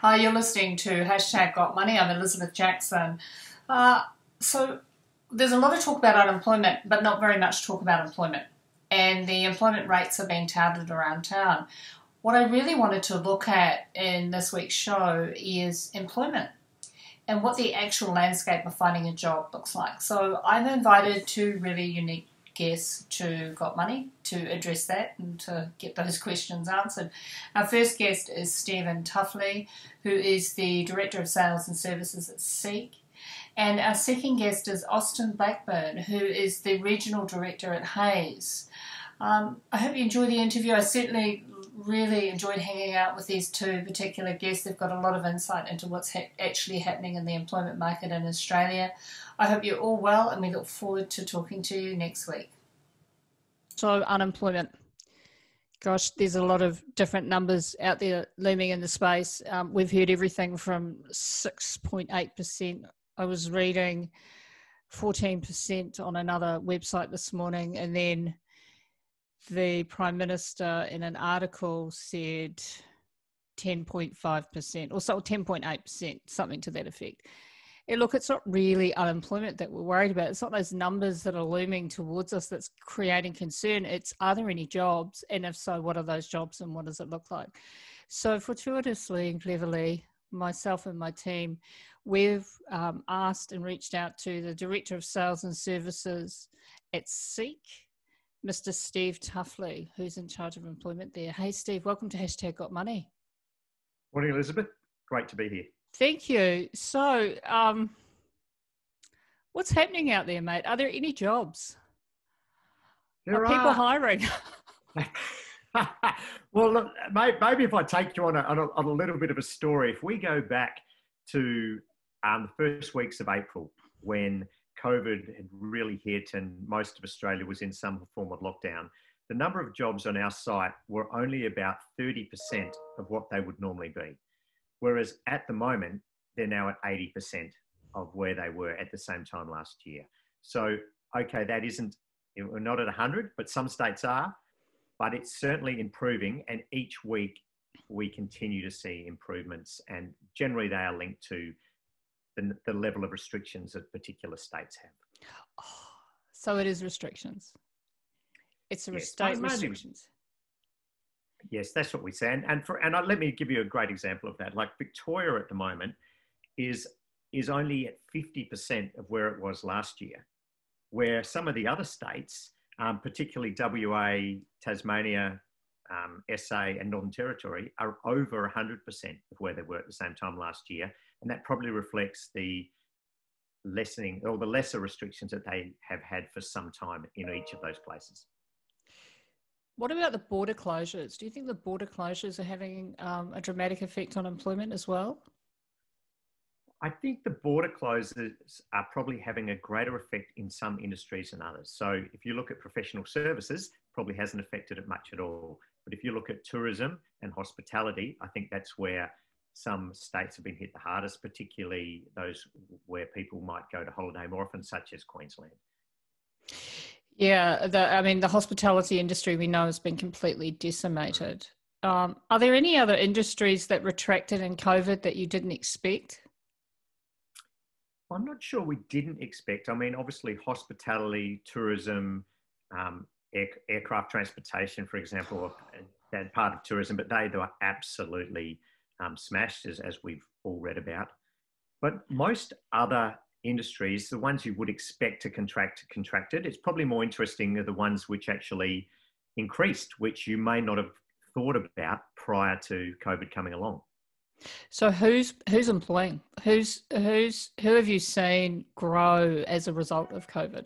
Hi, you're listening to hashtag Got Money. I'm Elizabeth Jackson. Uh, so there's a lot of talk about unemployment, but not very much talk about employment. And the employment rates are being touted around town. What I really wanted to look at in this week's show is employment and what the actual landscape of finding a job looks like. So I've invited two really unique guests to Got Money to address that and to get those questions answered. Our first guest is Stephen Tuffley, who is the Director of Sales and Services at Seek. And our second guest is Austin Blackburn, who is the Regional Director at Hayes. I hope you enjoy the interview. I certainly really enjoyed hanging out with these two particular guests. They've got a lot of insight into what's actually happening in the employment market in Australia. I hope you're all well, and we look forward to talking to you next week. So, unemployment. Gosh, there's a lot of different numbers out there looming in the space. We've heard everything from 6.8%. I was reading 14% on another website this morning, and then the Prime Minister in an article said 10.5% or so 10.8%, something to that effect. And look, it's not really unemployment that we're worried about. It's not those numbers that are looming towards us that's creating concern. It's, are there any jobs? And if so, what are those jobs and what does it look like? So fortuitously and cleverly, myself and my team, we've asked and reached out to the Director of Sales and Services at Seek, Mr. Steve Tuffley, who's in charge of employment there. Hey, Steve, welcome to hashtag Got Money. Morning, Elizabeth. Great to be here. Thank you. So, what's happening out there, mate? Are there any jobs? Are people hiring? Well, look, maybe if I take you on a little bit of a story, if we go back to the first weeks of April, when COVID had really hit and most of Australia was in some form of lockdown, the number of jobs on our site were only about 30% of what they would normally be. Whereas at the moment, they're now at 80% of where they were at the same time last year. So, okay, that isn't, we're not at 100, but some states are, but it's certainly improving. And each week we continue to see improvements, and generally they are linked to the level of restrictions that particular states have. Oh, so it is restrictions. It's state restrictions. Yes, that's what we say. And let me give you a great example of that. Like Victoria at the moment is only at 50% of where it was last year, where some of the other states, particularly WA, Tasmania, SA and Northern Territory, are over 100% of where they were at the same time last year. And that probably reflects the lessening or the lesser restrictions that they have had for some time in each of those places. What about the border closures? Do you think the border closures are having a dramatic effect on employment as well? I think the border closures are probably having a greater effect in some industries than others. So if you look at professional services, probably hasn't affected it much at all. But if you look at tourism and hospitality, I think that's where some states have been hit the hardest, particularly those where people might go to holiday more often, such as Queensland. Yeah, the hospitality industry we know has been completely decimated. Are there any other industries that retracted in COVID that you didn't expect? I'm not sure we didn't expect. I mean, obviously hospitality, tourism, aircraft transportation, for example, that part of tourism, but they were absolutely smashed as we've all read about. But most other industries, the ones you would expect to contracted. It's probably more interesting are the ones which actually increased, which you may not have thought about prior to COVID coming along. So who's employing? Who have you seen grow as a result of COVID?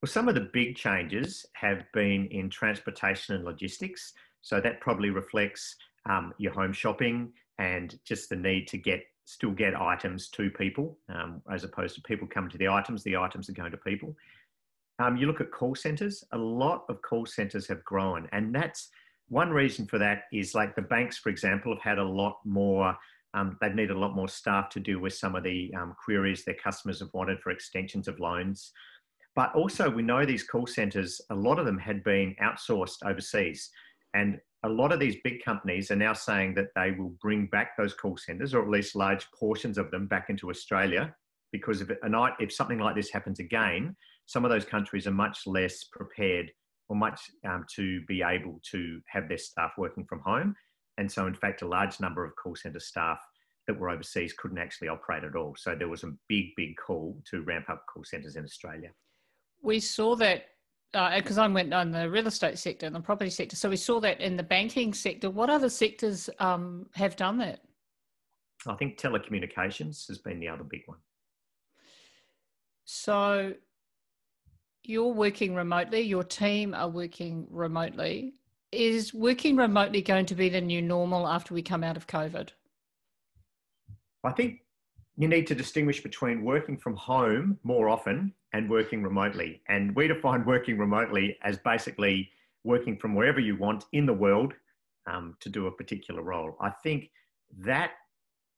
Well, some of the big changes have been in transportation and logistics. So that probably reflects your home shopping and just the need to still get items to people, as opposed to people coming to the items are going to people. You look at call centres, a lot of call centres have grown. And that's one reason for that is like the banks, for example, have had a lot more, they've needed a lot more staff to deal with some of the queries their customers have wanted for extensions of loans. But also we know these call centres, a lot of them had been outsourced overseas. And a lot of these big companies are now saying that they will bring back those call centres, or at least large portions of them, back into Australia, because if something like this happens again, some of those countries are much less prepared or much to be able to have their staff working from home. And so, in fact, a large number of call centre staff that were overseas couldn't actually operate at all. So there was a big call to ramp up call centres in Australia. We saw that because I went on the real estate sector and the property sector. So we saw that in the banking sector. What other sectors have done that? I think telecommunications has been the other big one. So you're working remotely, your team are working remotely. Is working remotely going to be the new normal after we come out of COVID? I think you need to distinguish between working from home more often and working remotely. And we define working remotely as basically working from wherever you want in the world to do a particular role. I think that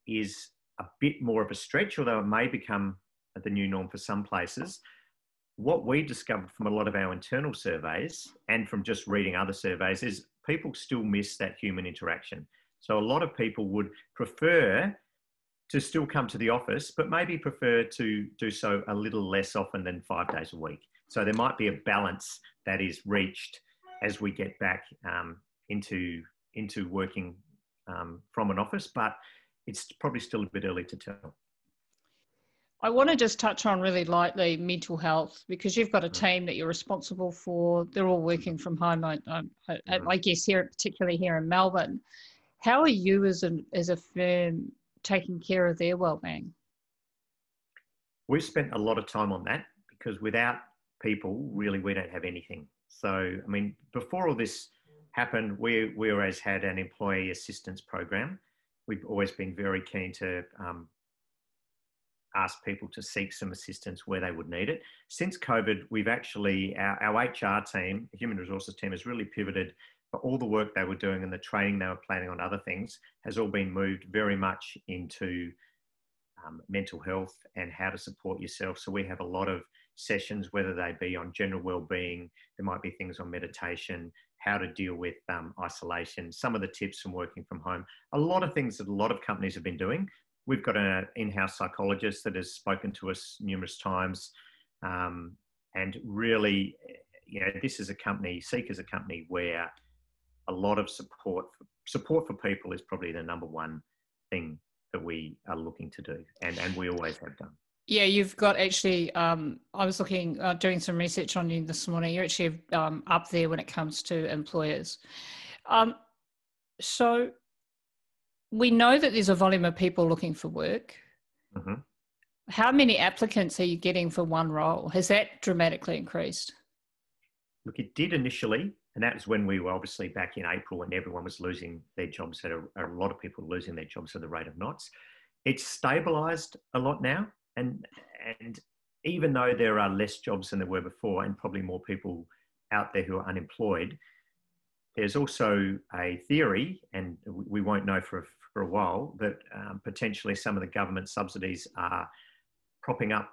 is a bit more of a stretch, although it may become the new norm for some places. What we discovered from a lot of our internal surveys and from just reading other surveys is people still miss that human interaction. So a lot of people would prefer to still come to the office, but maybe prefer to do so a little less often than 5 days a week. So there might be a balance that is reached as we get back into working from an office, but it's probably still a bit early to tell. I want to just touch on really lightly mental health, because you've got a team that you're responsible for. They're all working from home, I guess, particularly here in Melbourne. How are you as a firm taking care of their wellbeing? We've spent a lot of time on that, because without people, really, we don't have anything. So, I mean, before all this happened, we always had an employee assistance program. We've always been very keen to ask people to seek some assistance where they would need it. Since COVID, we've actually, our HR team, human resources team, has really pivoted. For all the work they were doing and the training they were planning on other things has all been moved very much into mental health and how to support yourself. So we have a lot of sessions, whether they be on general wellbeing, there might be things on meditation, how to deal with isolation, some of the tips from working from home, a lot of things that a lot of companies have been doing. We've got an in-house psychologist that has spoken to us numerous times. And really, this is a company, Seek is a company where a lot of support for people is probably the number one thing that we are looking to do, and we always have done. Yeah, you've got actually, I was looking, doing some research on you this morning. You're actually up there when it comes to employers. So we know that there's a volume of people looking for work. Mm-hmm. How many applicants are you getting for one role? Has that dramatically increased? Look, it did initially. And that was when we were obviously back in April and everyone was losing their jobs, a lot of people losing their jobs at the rate of knots. It's stabilised a lot now. And even though there are less jobs than there were before and probably more people out there who are unemployed, there's also a theory, and we won't know for a while, that potentially some of the government subsidies are propping up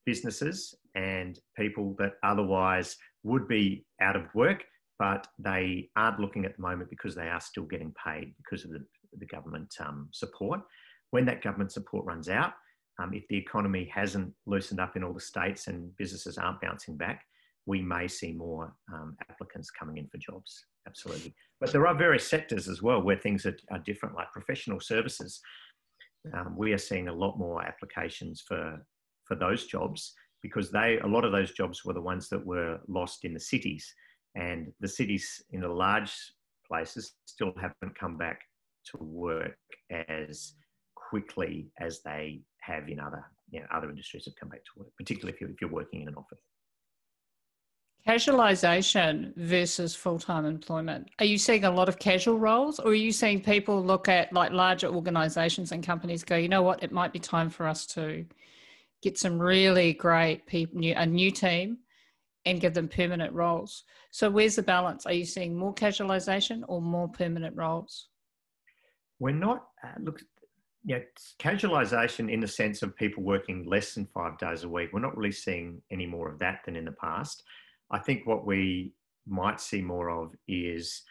businesses and people that otherwise would be out of work, but they aren't looking at the moment because they are still getting paid because of the government support. When that government support runs out, if the economy hasn't loosened up in all the states and businesses aren't bouncing back, we may see more applicants coming in for jobs, absolutely. But there are various sectors as well where things are different, like professional services. We are seeing a lot more applications for those jobs because a lot of those jobs were the ones that were lost in the cities. And the cities in the large places still haven't come back to work as quickly as they have in other industries have come back to work, particularly if you're working in an office. Casualisation versus full-time employment. Are you seeing a lot of casual roles, or are you seeing people look at like larger organisations and companies go, you know what, it might be time for us to get some really great people, a new team, and give them permanent roles? So where's the balance? Are you seeing more casualisation or more permanent roles? We're not, casualisation in the sense of people working less than 5 days a week. We're not really seeing any more of that than in the past. I think what we might see more of is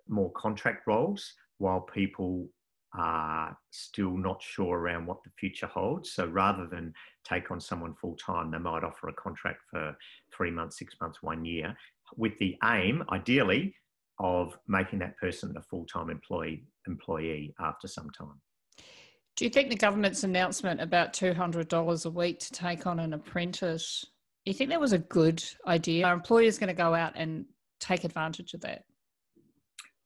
more contract roles, while people are still not sure around what the future holds. So rather than take on someone full-time, they might offer a contract for 3 months, 6 months, 1 year, with the aim, ideally, of making that person a full-time employee after some time. Do you think the government's announcement about $200 a week to take on an apprentice, you think that was a good idea? Are employers going to go out and take advantage of that?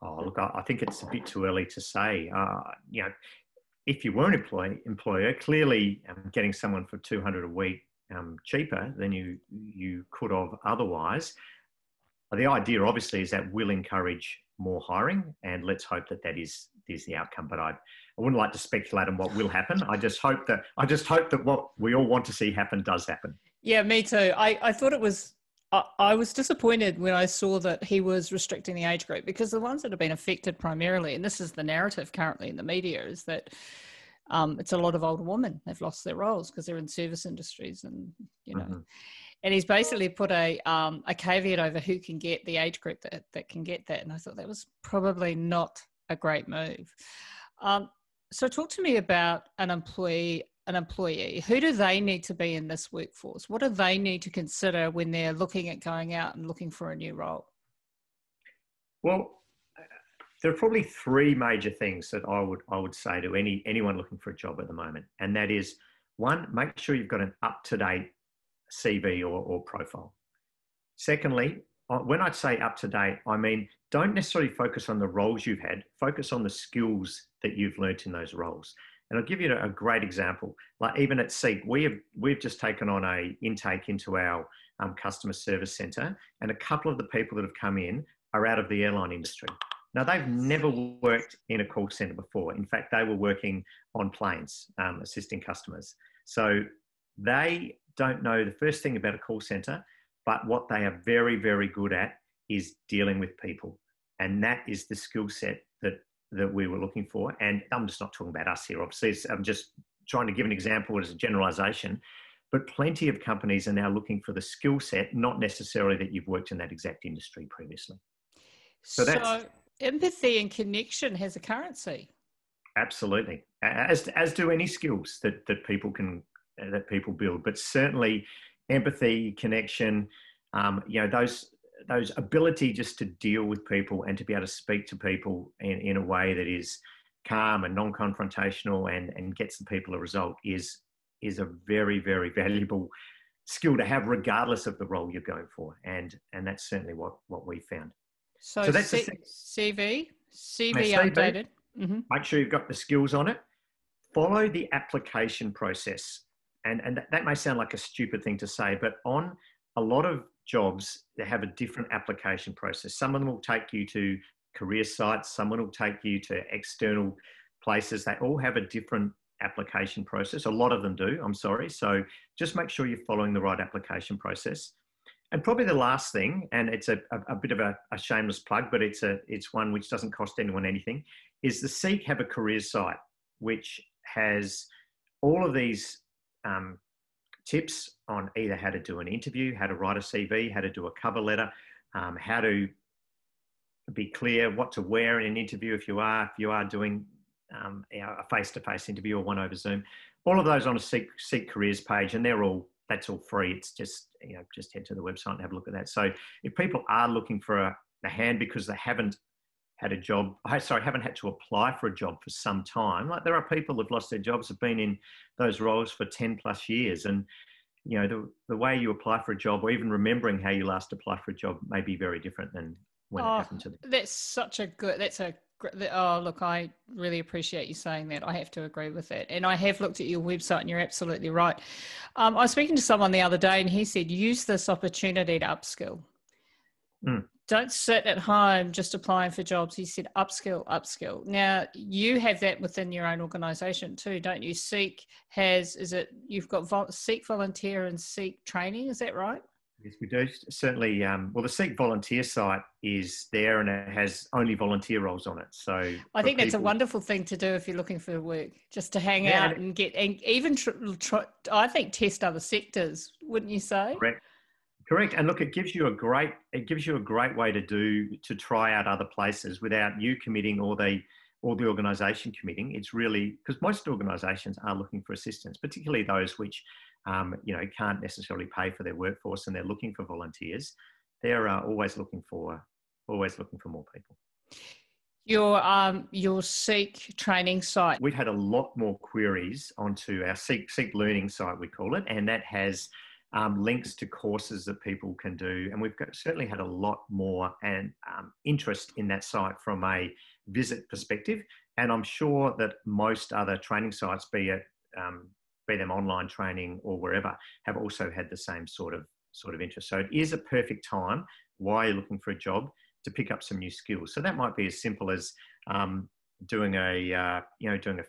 Oh, look, I think it's a bit too early to say. If you were an employer, clearly getting someone for $200 a week cheaper than you could have otherwise. The idea, obviously, is that will encourage more hiring, and let's hope that is the outcome. But I wouldn't like to speculate on what will happen. I just hope that what we all want to see happen does happen. Yeah, me too. I thought it was. I was disappointed when I saw that he was restricting the age group, because the ones that have been affected primarily, and this is the narrative currently in the media, is that it's a lot of older women. They've lost their roles because they're in service industries, and Mm-hmm. And he's basically put a caveat over who can get the age group that can get that, and I thought that was probably not a great move. So talk to me about an employee. Who do they need to be in this workforce? What do they need to consider when they're looking at going out and looking for a new role? Well, there are probably 3 major things that I would say to anyone looking for a job at the moment, and that is, 1, make sure you've got an up-to-date CV or profile. Secondly, when I say up-to-date, I mean don't necessarily focus on the roles you've had, focus on the skills that you've learnt in those roles. And I'll give you a great example. Like even at Seek, we've just taken on a intake into our customer service centre, and a couple of the people that have come in are out of the airline industry. Now, they've never worked in a call centre before. In fact, they were working on planes, assisting customers. So they don't know the first thing about a call centre, but what they are very, very good at is dealing with people. And that is the skill set that we were looking for. And I'm just not talking about us here, obviously. I'm just trying to give an example as a generalisation. But plenty of companies are now looking for the skill set, not necessarily that you've worked in that exact industry previously. So empathy and connection has a currency. Absolutely, as do any skills that people build. But certainly, empathy, connection, those ability just to deal with people and to be able to speak to people in a way that is calm and non-confrontational and gets the people a result is a very, very valuable skill to have, regardless of the role you're going for. And that's certainly what we found. So that's CV updated. Mm-hmm. Make sure you've got the skills on it. Follow the application process. And that may sound like a stupid thing to say, but on a lot of jobs, they have a different application process. Some of them will take you to career sites. Someone will take you to external places. They all have a different application process. A lot of them do, I'm sorry. So just make sure you're following the right application process. And probably the last thing, and it's a bit of a shameless plug, but it's one which doesn't cost anyone anything, is the Seek have a careers site, which has all of these tips on either how to do an interview, how to write a CV, how to do a cover letter, how to be clear, what to wear in an interview if you are doing a face-to-face interview or one over Zoom. All of those on a Seek careers page, and that's all free. It's just head to the website and have a look at that. So if people are looking for a hand because they haven't had haven't had to apply for a job for some time, like there are people who've lost their jobs, have been in those roles for 10 plus years. And, the way you apply for a job, or even remembering how you last applied for a job, may be very different than when it happened to them. Look, I really appreciate you saying that. I have to agree with that. And I have looked at your website and you're absolutely right. I was speaking to someone the other day and he said, use this opportunity to upskill. Don't sit at home just applying for jobs. He said, upskill. Now, you have that within your own organisation too, don't you? Seek you've got Seek Volunteer and Seek Training, is that right? Yes, we do. Certainly. The Seek Volunteer site is there and it has only volunteer roles on it. So I think that's a wonderful thing to do if you're looking for work, just to hang out and even I think test other sectors, wouldn't you say? Correct. And look, it gives you a great way to try out other places without you committing or the organisation committing. It's really because most organisations are looking for assistance, particularly those which can't necessarily pay for their workforce and they're looking for volunteers. They're always looking for more people. Your Seek training site. We've had a lot more queries onto our Seek Learning site, we call it, and that has links to courses that people can do. And we've certainly had a lot more interest in that site from a visit perspective. And I'm sure that most other training sites, be them online training or wherever, have also had the same sort of interest. So it is a perfect time while you're looking for a job to pick up some new skills. So that might be as simple as doing a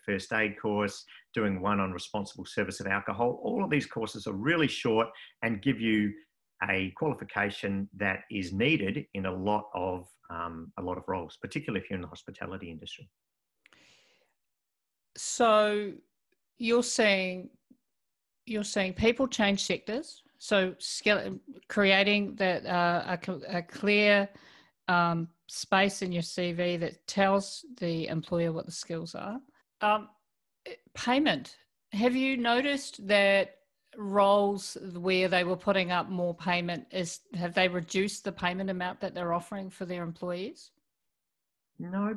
first aid course, doing one on responsible service of alcohol. All of these courses are really short and give you a qualification that is needed in a lot of roles, particularly if you're in the hospitality industry. So you're saying people change sectors. So creating that a clear space in your CV that tells the employer what the skills are. Payment. Have you noticed that roles where they were putting up more payment have they reduced the payment amount that they're offering for their employees? No,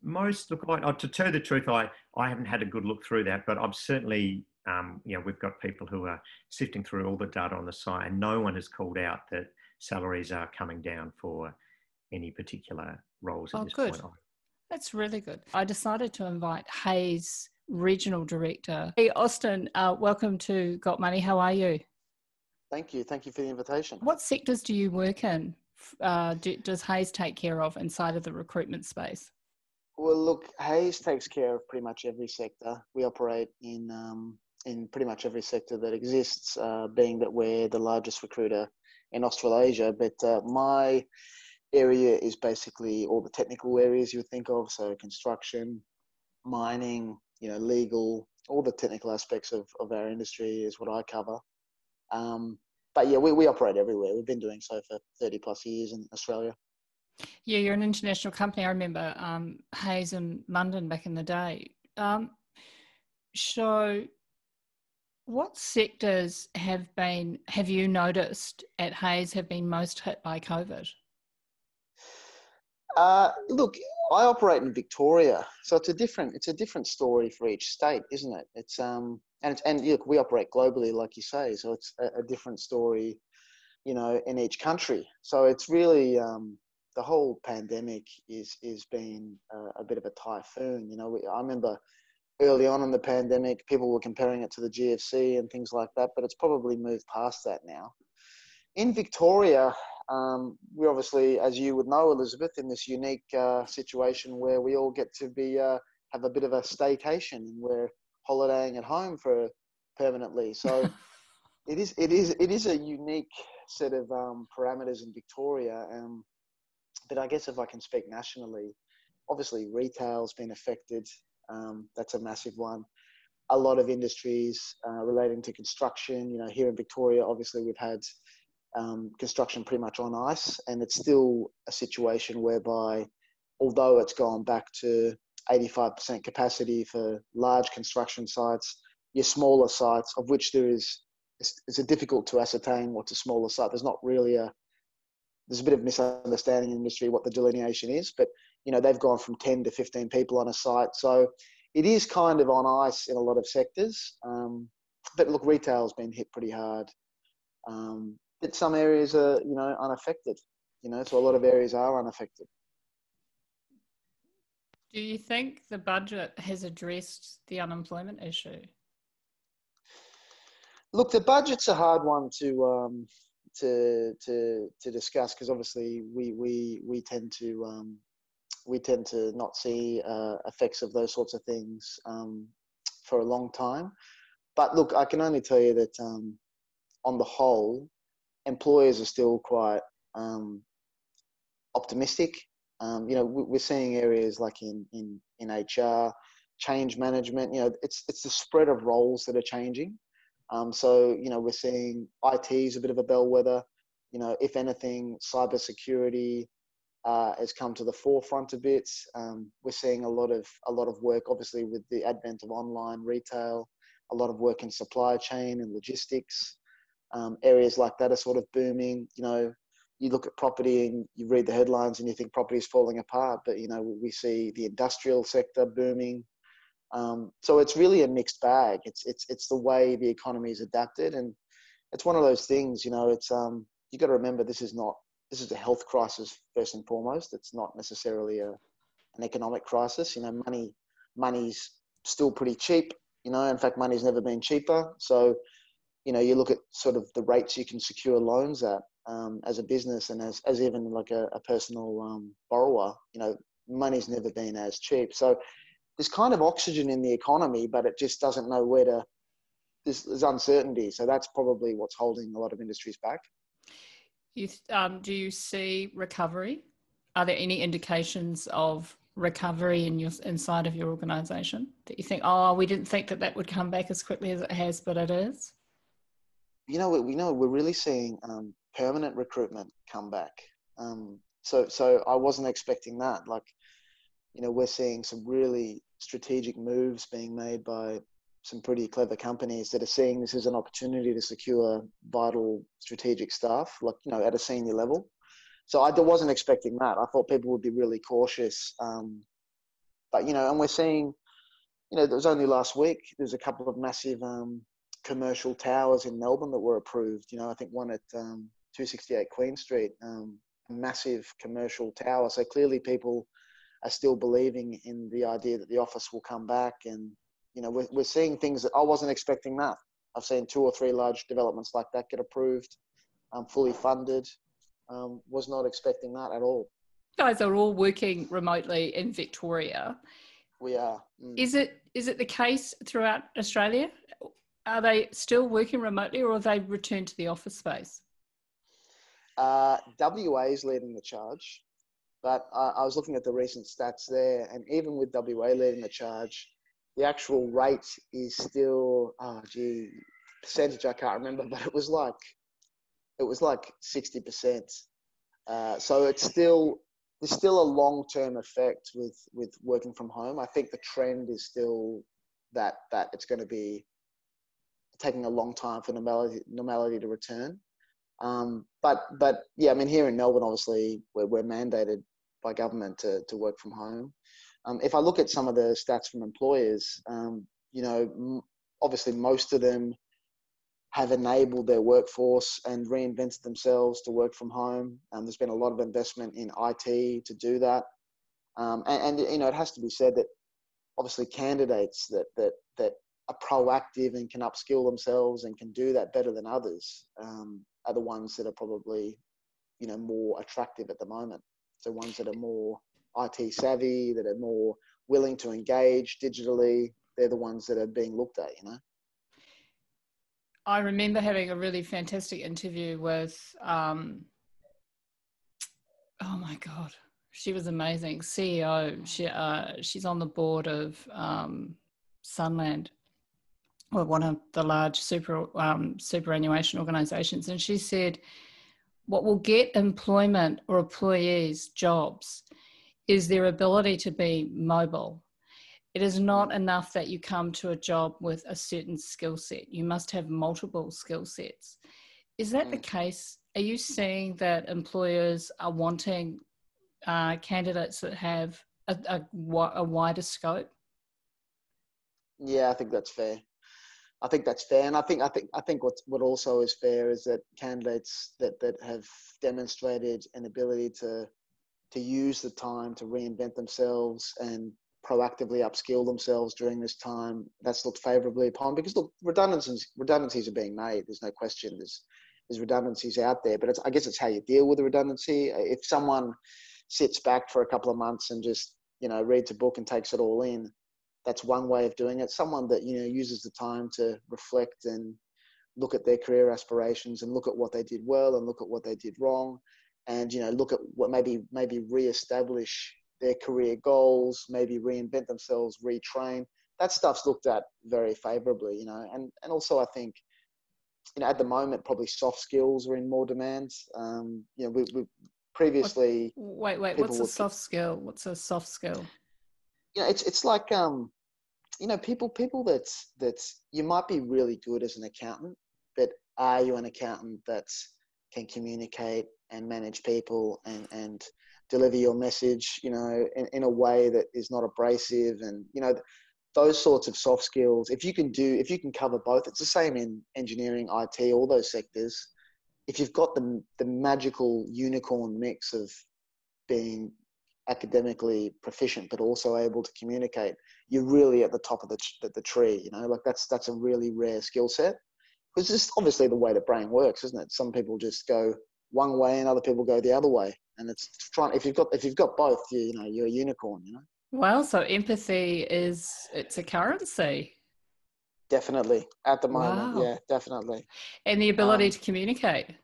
most look like, to tell the truth, I haven't had a good look through that, but I've certainly, we've got people who are sifting through all the data on the site and no one has called out that salaries are coming down for any particular roles at this point. That's really good. I decided to invite Hayes Regional Director. Hey, Austin, welcome to Got Money. How are you? Thank you. Thank you for the invitation. What sectors do you work in? Does Hayes take care of inside of the recruitment space? Well, look, Hayes takes care of pretty much every sector. We operate in pretty much every sector that exists, being that we're the largest recruiter in Australasia. But my area is basically all the technical areas you would think of, so construction, mining, legal, all the technical aspects of our industry is what I cover. But yeah, we operate everywhere. We've been doing so for 30 plus years in Australia. Yeah, you're an international company. I remember Hayes in London back in the day. So what sectors have you noticed at Hayes have been most hit by COVID? Look, I operate in Victoria, so it's a different story for each state, isn't it? It's and look, we operate globally, like you say, so it's a different story, in each country. So it's really the whole pandemic is been a bit of a typhoon. I remember early on in the pandemic, people were comparing it to the GFC and things like that, but it's probably moved past that now. In Victoria, we're obviously, as you would know, Elizabeth, in this unique situation where we all get to be have a bit of a staycation and we're holidaying at home permanently. So it is a unique set of parameters in Victoria. But I guess if I can speak nationally, obviously retail's been affected. That's a massive one. A lot of industries relating to construction. Here in Victoria, obviously we've had construction pretty much on ice, and it's still a situation whereby, although it's gone back to 85% capacity for large construction sites, your smaller sites, of which it's difficult to ascertain what's a smaller site. There's a bit of misunderstanding in the industry what the delineation is, but they've gone from 10 to 15 people on a site. So it is kind of on ice in a lot of sectors. But look, retail's been hit pretty hard. But some areas are, unaffected, so a lot of areas are unaffected. Do you think the budget has addressed the unemployment issue? Look, the budget's a hard one to discuss because obviously we tend to not see effects of those sorts of things for a long time. But look, I can only tell you that on the whole, employers are still quite optimistic. We're seeing areas like in HR, change management. It's the spread of roles that are changing. So we're seeing IT is a bit of a bellwether. You know, if anything, cybersecurity has come to the forefront a bit. We're seeing a lot of work, obviously, with the advent of online retail, a lot of work in supply chain and logistics. Areas like that are sort of booming. You know, you look at property and you read the headlines and you think property is falling apart, but, you know, we see the industrial sector booming. So it's really a mixed bag. It's the way the economy is adapted, and it's one of those things. You know, it's you got to remember this is a health crisis first and foremost. It's not necessarily an economic crisis. You know, money's still pretty cheap. You know, in fact, money's never been cheaper. So, you know, you look at sort of the rates you can secure loans at as a business and as even like a personal borrower. You know, money's never been as cheap. So there's kind of oxygen in the economy, but it just doesn't know where to. There's uncertainty. So that's probably what's holding a lot of industries back. Do you see recovery? Are there any indications of recovery inside of your organisation that you think, oh, we didn't think that would come back as quickly as it has, but it is? You know, we're really seeing permanent recruitment come back. So I wasn't expecting that. Like, you know, we're seeing some really strategic moves being made by some pretty clever companies that are seeing this as an opportunity to secure vital strategic staff, like, you know, at a senior level. So I wasn't expecting that. I thought people would be really cautious. But, you know, and we're seeing, you know, there was only last week, there's a couple of massive commercial towers in Melbourne that were approved. You know, I think one at 268 Queen Street, a massive commercial tower. So clearly people are still believing in the idea that the office will come back. And, you know, we're seeing things that I wasn't expecting that. I've seen 2 or 3 large developments like that get approved, fully funded. Was not expecting that at all. You guys are all working remotely in Victoria. We are. Is it the case throughout Australia? Are they still working remotely, or have they returned to the office space? WA is leading the charge, but I was looking at the recent stats there, and even with WA leading the charge, the actual rate is still, percentage I can't remember, but it was like 60%. So there's still a long-term effect with working from home. I think the trend is still that it's going to be taking a long time for normality to return. But yeah, I mean, here in Melbourne, obviously, we're mandated by government to work from home. If I look at some of the stats from employers, you know, obviously most of them have enabled their workforce and reinvented themselves to work from home. There's been a lot of investment in IT to do that. And you know, it has to be said that obviously candidates that are proactive and can upskill themselves and can do that better than others are the ones that are probably, you know, more attractive at the moment. So ones that are more IT savvy, that are more willing to engage digitally, they're the ones that are being looked at, you know. I remember having a really fantastic interview with, oh my God, she was amazing. CEO, she's on the board of Sunland, or one of the large superannuation organisations, and she said, what will get employment or employees jobs is their ability to be mobile. It is not enough that you come to a job with a certain skill set. You must have multiple skill sets. Is that the case? Are you seeing that employers are wanting candidates that have a wider scope? Yeah, I think that's fair. And I think what also is fair is that candidates that have demonstrated an ability to use the time to reinvent themselves and proactively upskill themselves during this time, that's looked favourably upon. Because look, redundancies are being made. There's no question. There's redundancies out there, but I guess it's how you deal with the redundancy. If someone sits back for a couple of months and just, you know, reads a book and takes it all in, that's one way of doing it. Someone that, you know, uses the time to reflect and look at their career aspirations and look at what they did well and look at what they did wrong, and, you know, look at what maybe re-establish their career goals, maybe reinvent themselves, retrain. That stuff's looked at very favorably, you know. And also I think at the moment, probably soft skills are in more demand. We previously Wait, people what's a would, soft skill? What's a soft skill? it's like, people that's you might be really good as an accountant, but are you an accountant that can communicate and manage people and deliver your message, in a way that is not abrasive, and those sorts of soft skills. If you can cover both, it's the same in engineering, IT, all those sectors. If you've got the magical unicorn mix of being academically proficient but also able to communicate, you're really at the top of the tree. Like that's a really rare skill set, because it's just obviously the way the brain works, isn't it? Some people just go one way and other people go the other way, and it's trying. If you've got both, you're a unicorn. Well, so empathy it's a currency. Definitely at the moment. Wow. Yeah, definitely. And the ability to communicate.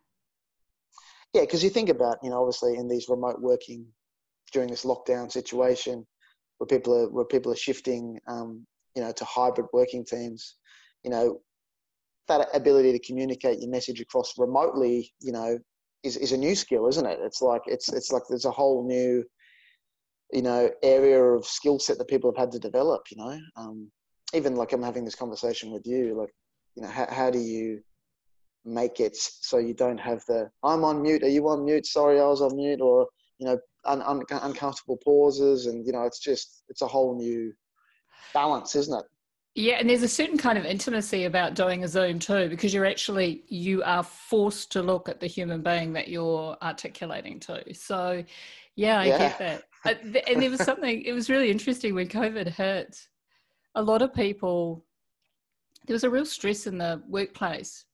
Yeah, because you think about, obviously in these remote working during this lockdown situation, where people are shifting, to hybrid working teams, that ability to communicate your message across remotely, is a new skill, isn't it? It's like there's a whole new, area of skill set that people have had to develop. Even like I'm having this conversation with you, like, how do you make it so you don't have the I'm on mute, are you on mute, sorry I was on mute, or uncomfortable pauses, and it's a whole new balance, isn't it? Yeah, and there's a certain kind of intimacy about doing a Zoom too, because you are forced to look at the human being that you're articulating to. So yeah, I get that. And there was something, it was really interesting when COVID hit. A lot of people, there was a real stress in the workplace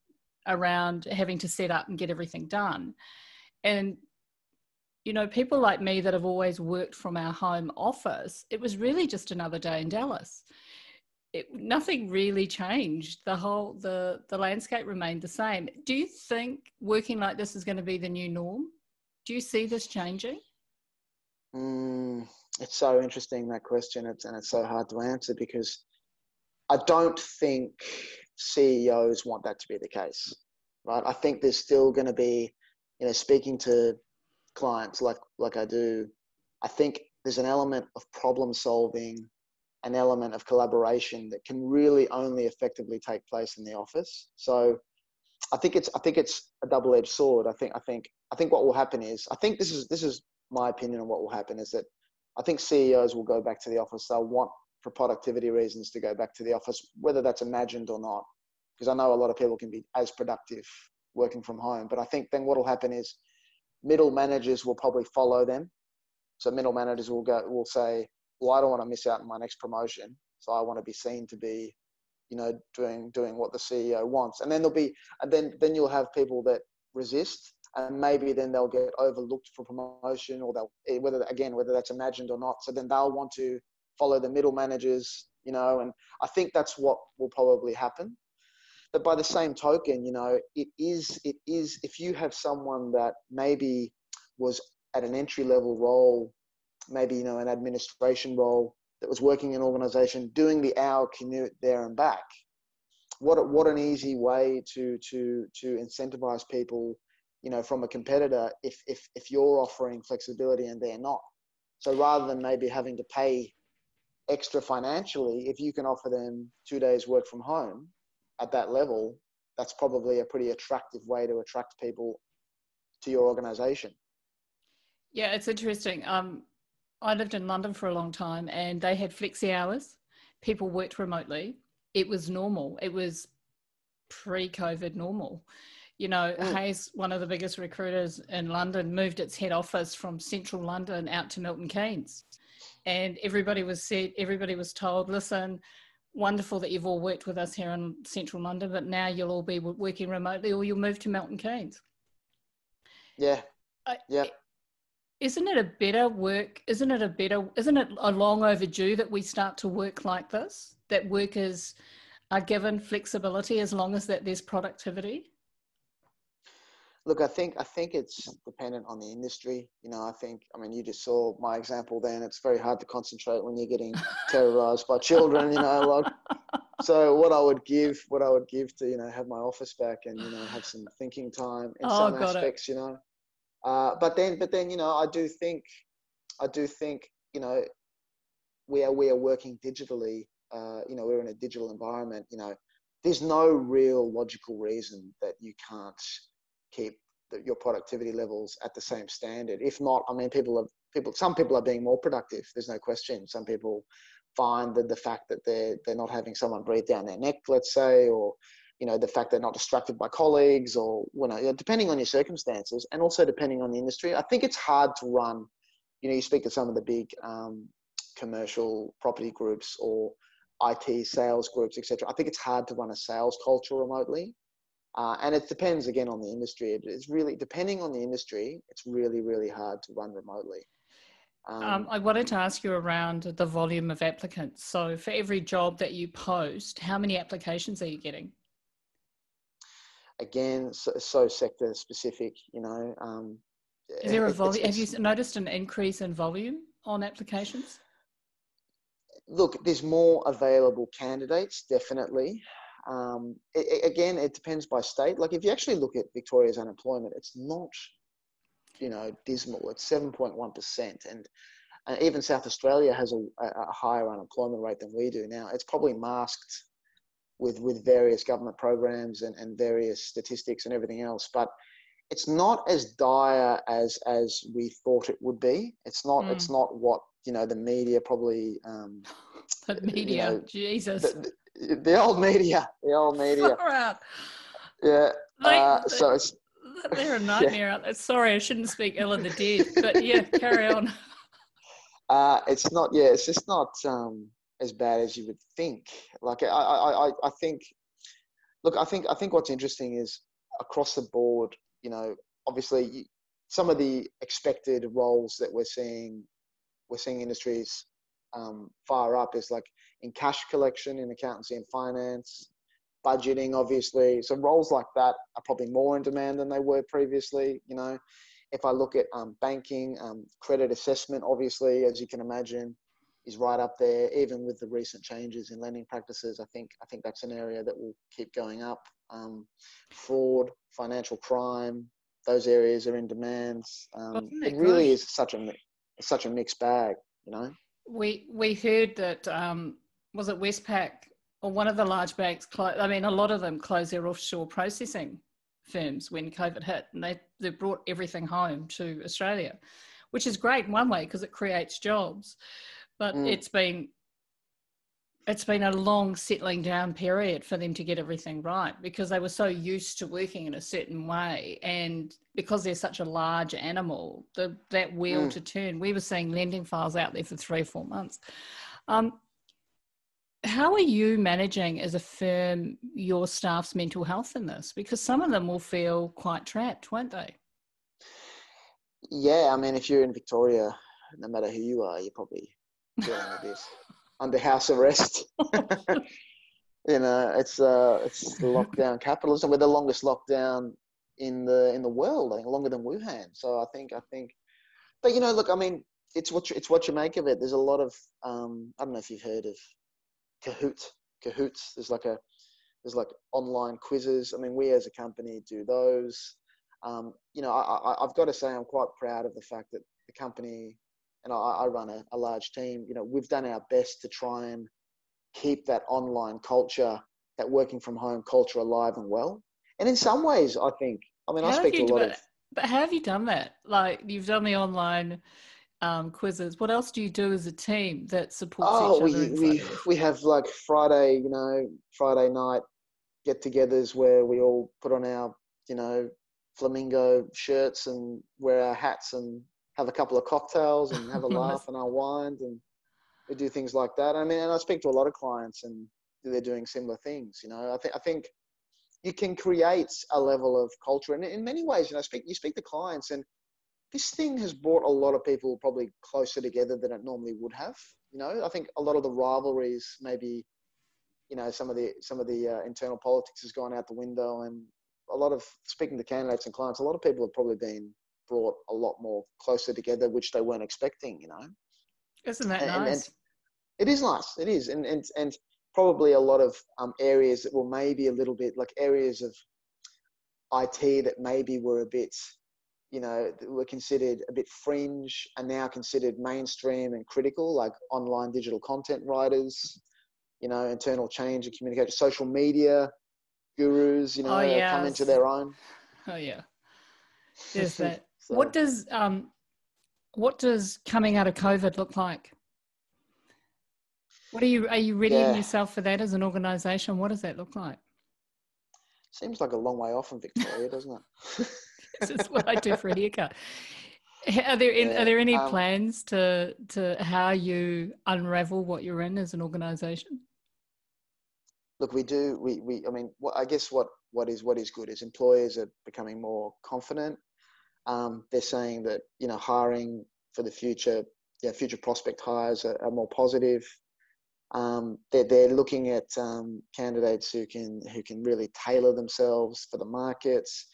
around having to set up and get everything done. And, people like me that have always worked from our home office, it was really just another day in Dallas. Nothing really changed. The landscape remained the same. Do you think working like this is going to be the new norm? Do you see this changing? It's so interesting, that question. It's so hard to answer, because I don't think CEOs want that to be the case, right? I think there's still going to be, speaking to clients like I do, I think there's an element of problem solving, an element of collaboration that can really only effectively take place in the office. So I think it's a double-edged sword. I think what will happen is, I think this is my opinion on what will happen, is that I think CEOs will go back to the office. They'll want, for productivity reasons, to go back to the office, whether that's imagined or not, because I know a lot of people can be as productive working from home. But I think then what will happen is middle managers will probably follow them. So middle managers will say, well, I don't want to miss out on my next promotion, so I want to be seen to be, doing what the CEO wants. And then then you'll have people that resist, and maybe then they'll get overlooked for promotion, or whether that's imagined or not. So then they'll want to follow the middle managers, and I think that's what will probably happen. But by the same token, it is if you have someone that maybe was at an entry level role, maybe, an administration role, that was working in an organization, doing the hour commute there and back. What an easy way to incentivize people, from a competitor, if you're offering flexibility and they're not. So rather than maybe having to pay extra financially, if you can offer them 2 days work from home at that level, that's probably a pretty attractive way to attract people to your organization. Yeah, it's interesting. I lived in London for a long time, and they had flexi hours. People worked remotely. It was normal. It was pre-COVID normal. Hayes, one of the biggest recruiters in London, moved its head office from central London out to Milton Keynes. And everybody was told, listen, wonderful that you've all worked with us here in central London, but now you'll all be working remotely, or you'll move to Milton Keynes. Yeah. Yeah. Isn't it a long overdue that we start to work like this, that workers are given flexibility as long as that there's productivity? Look, I think it's dependent on the industry. You just saw my example then. It's very hard to concentrate when you're getting terrorized by children, like So what I would give to, you know, have my office back and, you know, have some thinking time in Oh, some got it. aspects, you know. But then, you know, I do think, you know, we are working digitally. You know, we're in a digital environment. You know, there's no real logical reason that you can't keep your productivity levels at the same standard. If not, I mean, some people are being more productive. There's no question. Some people find that the fact that they're not having someone breathe down their neck, let's say, or, you know, the fact they're not distracted by colleagues, or, you know, depending on your circumstances, and also depending on the industry. I think it's hard to run. You know, you speak to some of the big commercial property groups or IT sales groups, etc. I think it's hard to run a sales culture remotely. And it depends again on the industry. It's really, depending on the industry, it's really, really hard to run remotely. I wanted to ask you around the volume of applicants. So for every job that you post, how many applications are you getting? Again, so sector specific, you know. Is there a volume? Have you noticed an increase in volume on applications? Look, there's more available candidates, definitely. Again, it depends by state. Like if you actually look at Victoria's unemployment, it's not, you know, dismal. It's 7.1%, and even South Australia has a higher unemployment rate than we do now. It's probably masked with various government programs and various statistics and everything else, but it's not as dire as we thought it would be. It's not what, you know, the media probably The media, you know, Jesus. The old media. Far out. Yeah. So it's, they're a nightmare out there. Sorry, I shouldn't speak ill of the dead, but yeah, carry on. It's not. Yeah, it's just not as bad as you would think. Like I think. Look, I think what's interesting is across the board. You know, obviously, some of the expected roles that we're seeing industries fire up is like in cash collection, in accountancy and finance, budgeting, obviously. So roles like that are probably more in demand than they were previously. You know, if I look at banking, credit assessment, obviously, as you can imagine, is right up there. Even with the recent changes in lending practices, I think that's an area that will keep going up. Fraud, financial crime, those areas are in demand. It really is such a mixed bag, you know. We heard that was it Westpac or one of the large banks I mean, a lot of them closed their offshore processing firms when COVID hit, and they brought everything home to Australia, which is great in one way because it creates jobs, but it's been a long settling down period for them to get everything right, because they were so used to working in a certain way, and because they're such a large animal, that wheel to turn. We were seeing lending files out there for 3 or 4 months. How are you managing as a firm your staff's mental health in this? Because some of them will feel quite trapped, won't they? Yeah, I mean, if you're in Victoria, no matter who you are, you're probably feeling a bit under house arrest. You know, it's lockdown capitalism. We're the longest lockdown in the world, I think, longer than Wuhan. So I think, but you know, look, I mean, it's what you make of it. There's a lot of I don't know if you've heard of Cahoots. There's like online quizzes. I mean, we as a company do those. You know, I've got to say I'm quite proud of the fact that the company, and I run a large team, you know, we've done our best to try and keep that online culture, that working from home culture alive and well. And in some ways, I think, I mean, I speak to a lot of... But how have you done that? Like, you've done the online quizzes. What else do you do as a team that supports each other? We have like Friday night get-togethers where we all put on our, you know, flamingo shirts and wear our hats and have a couple of cocktails and have a laugh and unwind, and we do things like that. I mean, and I speak to a lot of clients and they're doing similar things. You know, I think you can create a level of culture, and in many ways, you know, you speak to clients, and this thing has brought a lot of people probably closer together than it normally would have. You know, I think a lot of the rivalries, maybe, you know, some of the internal politics has gone out the window, and a lot of speaking to candidates and clients, a lot of people have probably been brought a lot more closer together, which they weren't expecting. You know, isn't that nice? And it is nice. It is, and probably a lot of areas that were maybe a little bit like areas of IT that maybe were a bit, were considered a bit fringe are now considered mainstream and critical, like online digital content writers, internal change and communication, social media gurus, Oh, have come into their own. Oh, yeah. There's that. So, What does coming out of COVID look like? Are you readying yourself for that as an organisation? What does that look like? Seems like a long way off from Victoria, doesn't it? This is what I do for a haircut. Are there any plans to how you unravel what you're in as an organisation? Look, we do. I mean, I guess what is good is employers are becoming more confident. They're saying that hiring for the future, future prospect hires are more positive. They're looking at candidates who can really tailor themselves for the markets.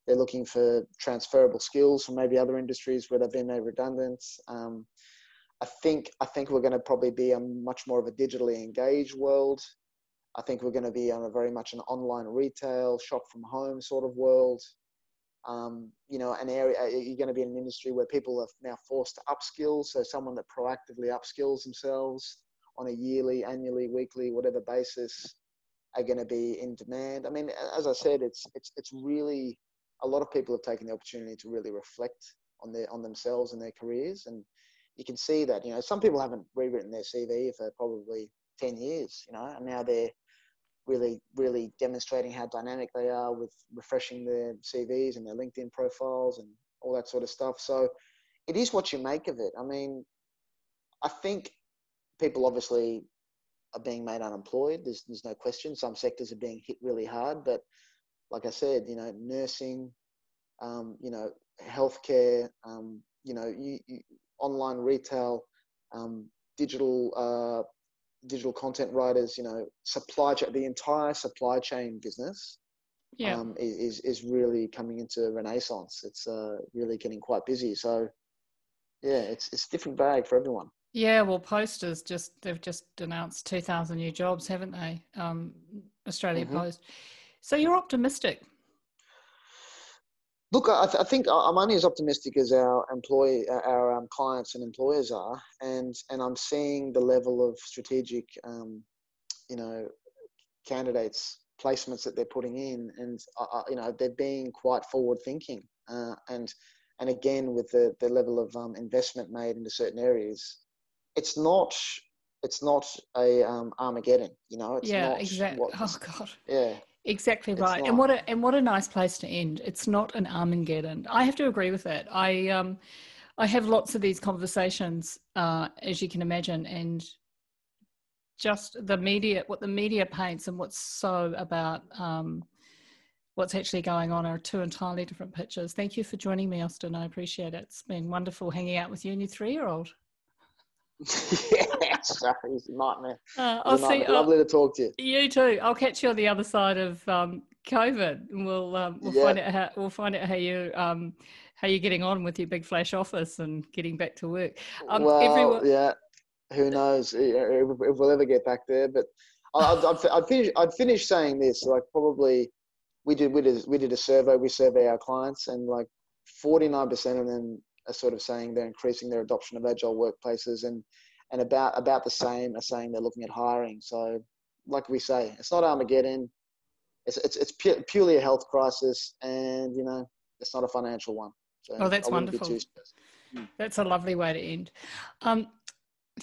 They're looking for transferable skills from maybe other industries where they've been made redundant. I think we're going to probably be a much more of a digitally engaged world. I think we're going to be on a very much an online retail, shop from home sort of world. An area, you're going to be in an industry where people are now forced to upskill. So someone that proactively upskills themselves on a yearly, annually, weekly, whatever basis are going to be in demand. I mean, as I said, it's really, a lot of people have taken the opportunity to really reflect on themselves and their careers. And you can see that, some people haven't rewritten their CV for probably 10 years, and now they're really, really demonstrating how dynamic they are with refreshing their CVs and their LinkedIn profiles and all that sort of stuff. So it is what you make of it. I mean, I think people obviously are being made unemployed. There's no question. Some sectors are being hit really hard, but like I said, nursing, healthcare, online retail, digital content writers, the entire supply chain business is really coming into renaissance. It's really getting quite busy. So yeah, it's a different bag for everyone. Yeah, well, they've just announced 2,000 new jobs, haven't they? Australia Post. So you're optimistic. Look, I think I'm only as optimistic as our clients and employers are, and I'm seeing the level of strategic, candidates placements that they're putting in, and they're being quite forward thinking, and again with the level of investment made into certain areas, it's not a Armageddon, It's not exactly. Oh God. Yeah. Exactly right. And what a nice place to end. It's not an Armageddon. I have to agree with that. I have lots of these conversations, as you can imagine, and just what the media paints and what's so about what's actually going on are two entirely different pictures. Thank you for joining me, Austin. I appreciate it. It's been wonderful hanging out with you and your 3-year-old. Yeah, sorry, it's a nightmare. Lovely to talk to you. You too. I'll catch you on the other side of COVID, and we'll find out how you're getting on with your big flash office and getting back to work. Yeah, who knows if we'll ever get back there? But I'd finish saying this. Like, probably we did a survey. We survey our clients, and like 49% of them are sort of saying they're increasing their adoption of agile workplaces, and about the same are saying they're looking at hiring. So, like we say, it's not Armageddon. It's purely a health crisis, and it's not a financial one. So that's wonderful. That's a lovely way to end.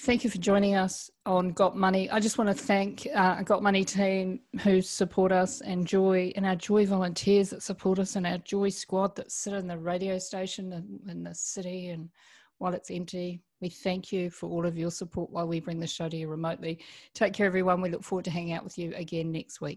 Thank you for joining us on Got Money. I just want to thank Got Money team who support us, and Joy, and our Joy volunteers that support us, and our Joy squad that sit in the radio station in the city and while it's empty. We thank you for all of your support while we bring the show to you remotely. Take care, everyone. We look forward to hanging out with you again next week.